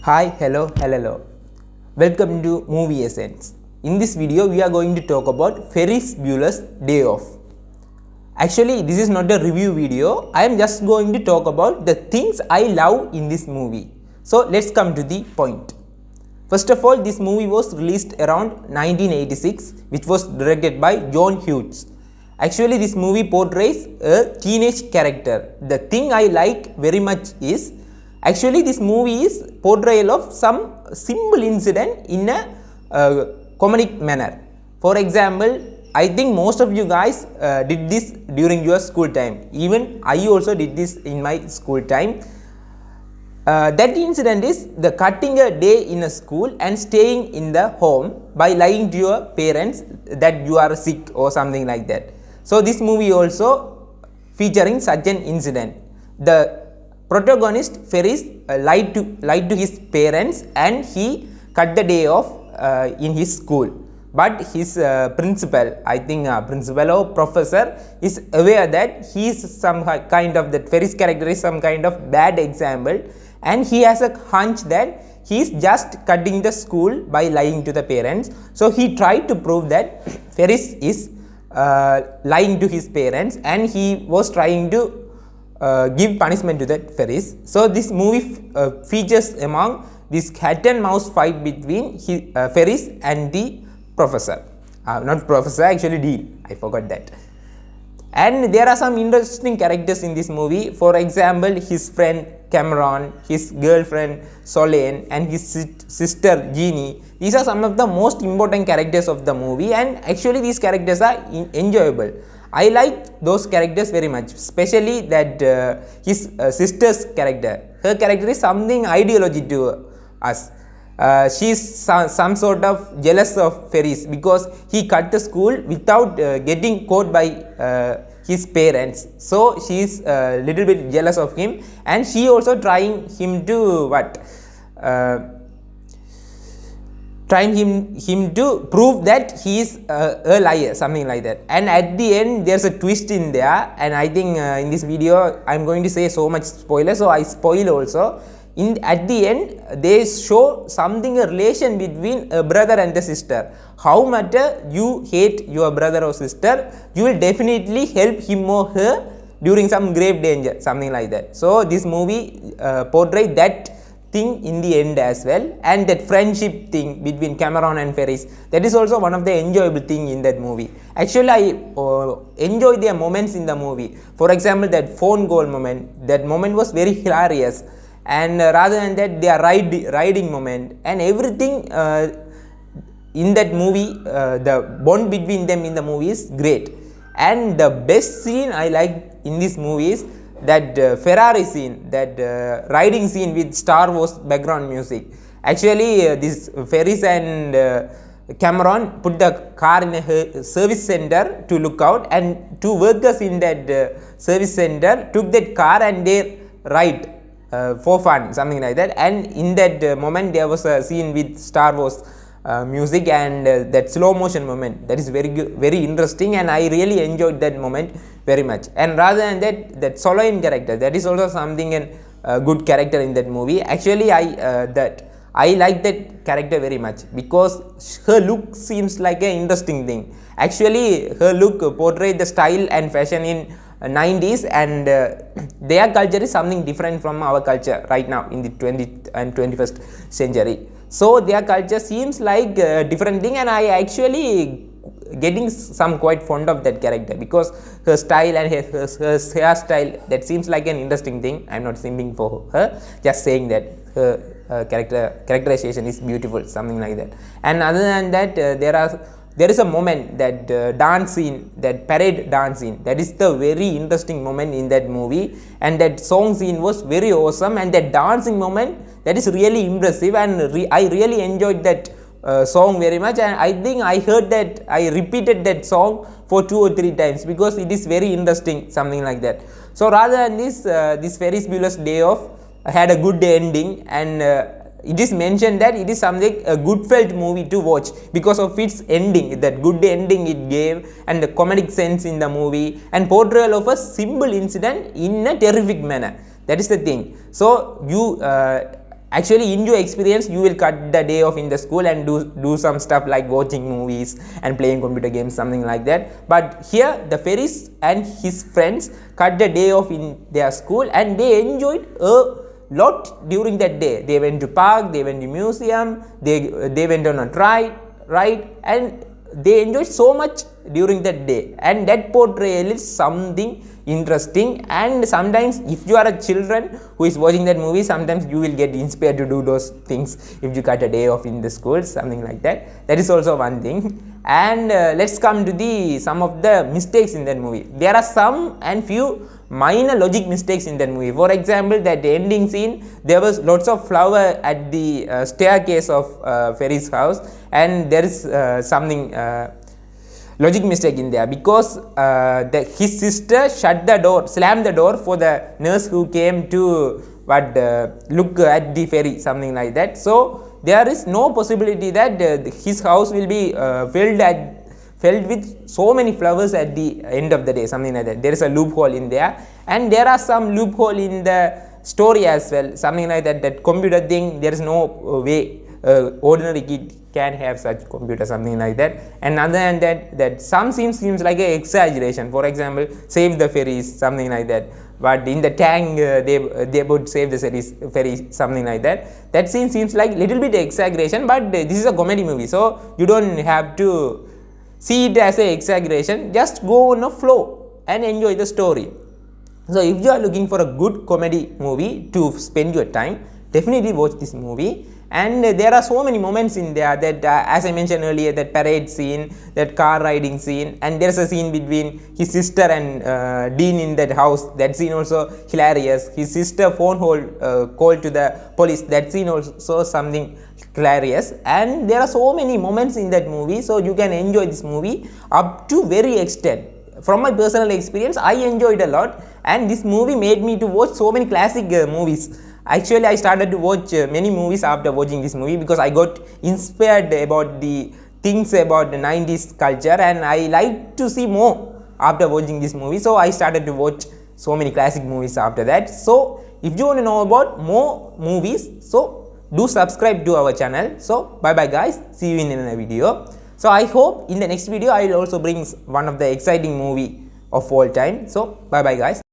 Hi, hello. Welcome to Movie Essence. In this video, we are going to talk about Ferris Bueller's Day Off. Actually, this is not a review video. I am just going to talk about the things I love in this movie. So, let's come to the point. First of all, this movie was released around 1986, which was directed by John Hughes. Actually, this movie portrays a teenage character. The thing I like very much is actually this movie is portrayal of some simple incident in a comedic manner. For example, I think most of you guys did this during your school time. Even I also did this in my school time. That incident is the cutting a day in a school and staying in the home by lying to your parents that you are sick or something like that. So this movie also featuring such an incident. The protagonist Ferris lied to his parents and he cut the day off in his school. But his principal, I think principal or professor, is aware that he is some kind of, that Ferris character is some kind of bad example, and he has a hunch that he is just cutting the school by lying to the parents. So he tried to prove that Ferris is lying to his parents, and he was trying to give punishment to that Ferris. So this movie features among this cat and mouse fight between Ferris and the professor. Not professor, actually Dean. I forgot that. And there are some interesting characters in this movie. For example, his friend Cameron, his girlfriend Solane, and his sister Jeannie. These are some of the most important characters of the movie, and actually these characters are enjoyable. I like those characters very much, especially that his sister's character. Her character is something ideology to us. She is some sort of jealous of Ferris because he cut the school without getting caught by his parents. So she is a little bit jealous of him, and she also trying him to trying him to prove that he is a liar, something like that. And at the end there's a twist in there, and I think in this video I'm going to say so much spoiler, so I spoil also. At the end they show something, a relation between a brother and a sister. How much you hate your brother or sister, you will definitely help him or her during some grave danger, something like that. So this movie portrays that thing in the end as well, and that friendship thing between Cameron and Ferris, that is also one of the enjoyable thing in that movie. Actually I enjoy their moments in the movie. For example, that phone call moment, that moment was very hilarious, and rather than that their riding moment and everything in that movie, the bond between them in the movie is great. And the best scene I like in this movie is that Ferrari scene, that riding scene with Star Wars background music. Actually this Ferris and Cameron put the car in a service center to look out, and two workers in that service center took that car and they ride for fun, something like that. And in that moment there was a scene with Star Wars music and that slow motion moment, that is very good, very interesting, and I really enjoyed that moment very much. And rather than that Solane character, that is also something, a good character in that movie. Actually I like that character very much because her look seems like an interesting thing. Actually her look portrayed the style and fashion in 90s, and their culture is something different from our culture right now in the 20th and 21st century. So their culture seems like a different thing, and I actually getting some quite fond of that character because her style and her hairstyle, that seems like an interesting thing. I'm not simping for her, just saying that her characterization is beautiful, something like that. And other than that, there is a moment, that dance scene, that parade dance scene, that is the very interesting moment in that movie, and that song scene was very awesome, and that dancing moment, that is really impressive, and I really enjoyed that song very much. And I think I repeated that song for 2 or 3 times because it is very interesting, something like that. So rather than this Ferris Bueller's Day Off had a good ending, and it is mentioned that it is something a good felt movie to watch because of its ending, that good ending it gave, and the comedic sense in the movie, and portrayal of a simple incident in a terrific manner. That is the thing. So you actually in your experience you will cut the day off in the school and do some stuff like watching movies and playing computer games, something like that. But here the Ferris and his friends cut the day off in their school and they enjoyed a lot during that day. They went to park, they went to museum, they went on a ride, and they enjoyed so much during that day, and that portrayal is something interesting. And sometimes if you are a children who is watching that movie, sometimes you will get inspired to do those things if you cut a day off in the school, something like that. That is also one thing. And let's come to the some of the mistakes in that movie. There are some and few minor logic mistakes in that movie. For example, that ending scene, there was lots of flower at the staircase of Ferris' house, and there is something logic mistake in there, because his sister slammed the door for the nurse who came to look at the ferry, something like that. So there is no possibility that his house will be filled with so many flowers at the end of the day, something like that. There is a loophole in there, and there are some loophole in the story as well, something like that. That computer thing, there is no way ordinary kid can have such computer, something like that. And other than that some seems like a exaggeration. For example, save the ferries, something like that, but in the tank they would save the ferry, something like that. That scene seems like little bit exaggeration, but this is a comedy movie, so you don't have to see it as a exaggeration. Just go on a flow and enjoy the story. So if you are looking for a good comedy movie to spend your time, definitely watch this movie. And there are so many moments in there that as I mentioned earlier, that parade scene, that car riding scene, and there's a scene between his sister and Dean in that house. That scene also hilarious. His sister call to the police. That scene also something hilarious. And there are so many moments in that movie, so you can enjoy this movie up to very extent. From my personal experience, I enjoyed a lot, and this movie made me to watch so many classic movies. Actually, I started to watch many movies after watching this movie, because I got inspired about the things about the 90s culture, and I like to see more after watching this movie. So I started to watch so many classic movies after that. So if you want to know about more movies, so do subscribe to our channel. So bye bye guys, see you in another video. So I hope in the next video I will also bring one of the exciting movie of all time. So bye bye guys.